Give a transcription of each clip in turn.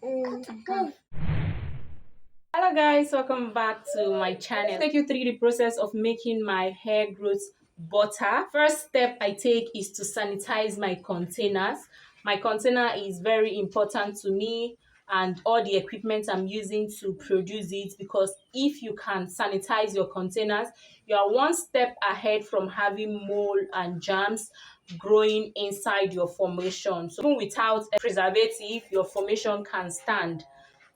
Hello guys, welcome back to my channel. I'll take you through the process of making my hair growth butter. First step I take is to sanitize my containers. My container is very important to me and all the equipment I'm using to produce it, because if you can sanitize your containers, you are one step ahead from having mold and germs growing inside your formation. So even without a preservative, your formation can stand,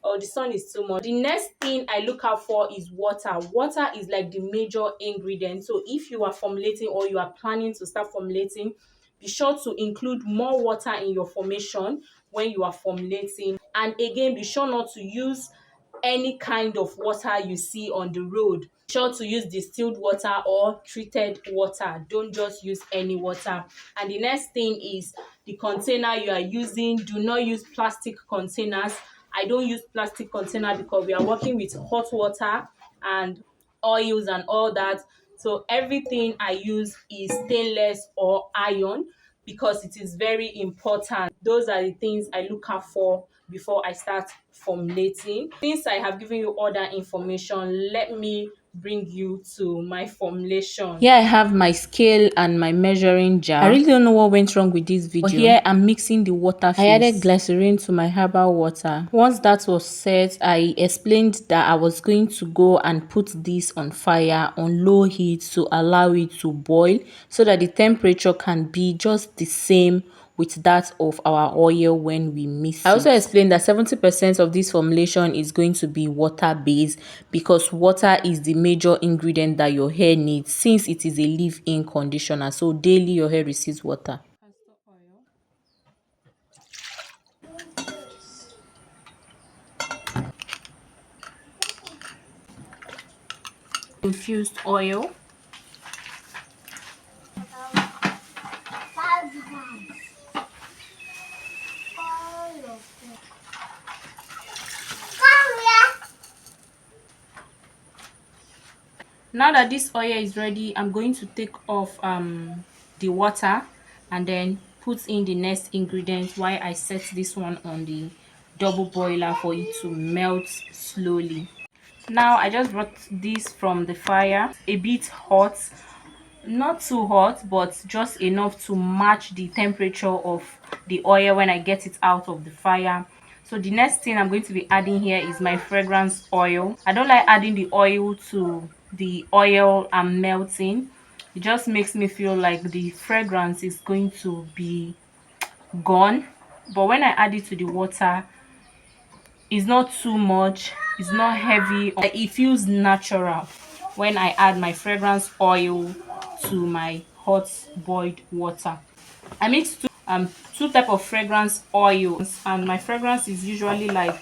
or the sun is too much. The next thing I look out for is water. Water is like the major ingredient. So if you are formulating or you are planning to start formulating, be sure to include more water in your formation when you are formulating. And again, be sure not to use any kind of water you see on the road. Be sure to use distilled water or treated water. Don't just use any water. And the next thing is the container you are using. Do not use plastic containers. I don't use plastic container because we are working with hot water and oils and all that. So everything I use is stainless or iron, because it is very important. Those are the things I look out for before I start formulating. Since I have given you all that information, let me bring you to my formulation. Here I have my scale and my measuring jar. I really don't know what went wrong with this video. But here I'm mixing the water phase. I added glycerin to my herbal water. Once that was set, I explained that I was going to go and put this on fire on low heat to allow it to boil, so that the temperature can be just the same with that of our oil when we mix it. I also explained that 70% of this formulation is going to be water based, because water is the major ingredient that your hair needs, since it is a leave-in conditioner. So daily your hair receives water. Infused oil. Now that this oil is ready, I'm going to take off the water and then put in the next ingredient while I set this one on the double boiler for it to melt slowly. Now I just brought this from the fire, a bit hot, not too hot, but just enough to match the temperature of the oil when I get it out of the fire. So the next thing I'm going to be adding here is my fragrance oil. I don't like adding the oil to the oil I'm melting. It just makes me feel like the fragrance is going to be gone. But when I add it to the water, it's not too much, it's not heavy, it feels natural when I add my fragrance oil to my hot boiled water. I mix two type of fragrance oils, and my fragrance is usually like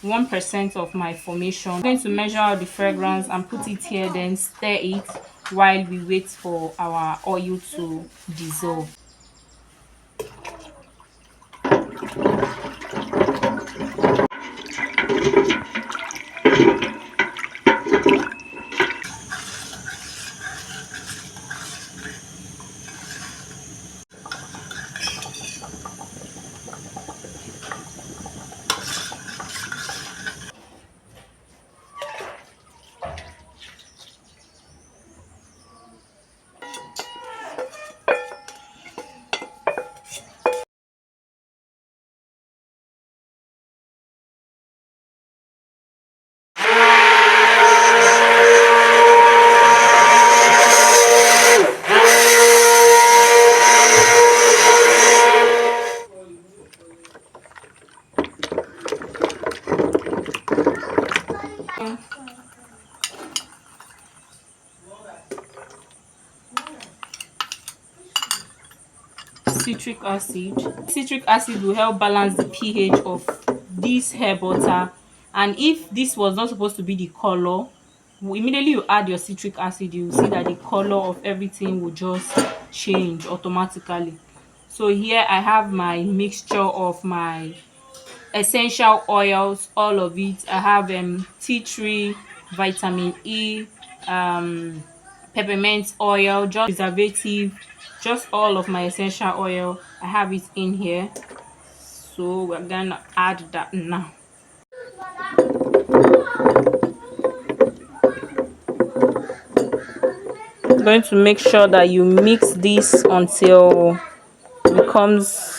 1% of my formation. I'm going to measure out the fragrance and put it here, then stir it while we wait for our oil to dissolve. Citric acid. Citric acid will help balance the pH of this hair butter, and if this was not supposed to be the color, immediately you add your citric acid, you will see that the color of everything will just change automatically. So here I have my mixture of my essential oils, all of it. I have tea tree, vitamin E, peppermint oil, just preservative, just all of my essential oil. I have it in here, so we're gonna add that now. I'm going to make sure that you mix this until it becomes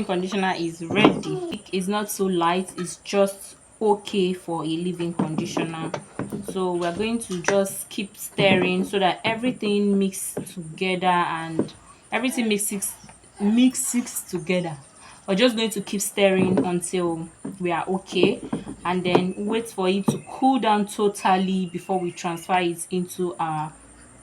conditioner is ready. It's not so light, it's just okay for a leave-in conditioner. So we're going to just keep stirring so that everything mixes together and everything mixes together. We're just going to keep stirring until we are okay, and then wait for it to cool down totally before we transfer it into our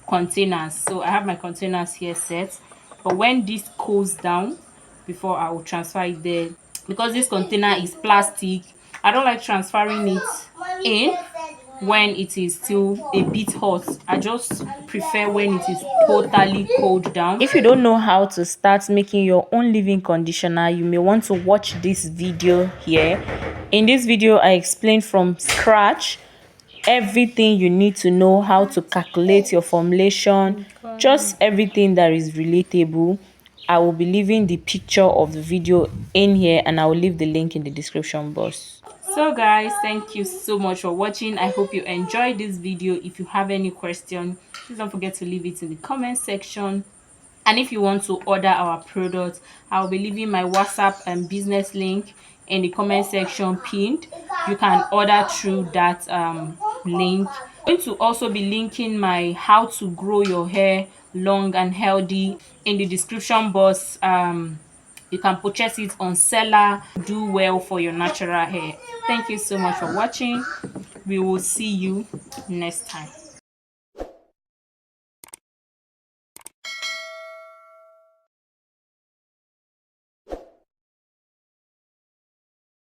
containers. So I have my containers here set, but when this cools down before I will transfer it there, because this container is plastic, I don't like transferring it in when it is still a bit hot. I just prefer when it is totally cooled down. If you don't know how to start making your own leave-in conditioner, you may want to watch this video here. In this video I explain from scratch everything you need to know, how to calculate your formulation, just everything that is relatable. I will be leaving the picture of the video in here, and I will leave the link in the description box. So guys, thank you so much for watching. I hope you enjoyed this video. If you have any question, please don't forget to leave it in the comment section. And if you want to order our products, I'll be leaving my WhatsApp and business link in the comment section pinned. You can order through that link. I'm going to also be linking my how to grow your hair long and healthy in the description box. You can purchase it on seller. Do well for your natural hair. Thank you so much for watching. We will see you next time.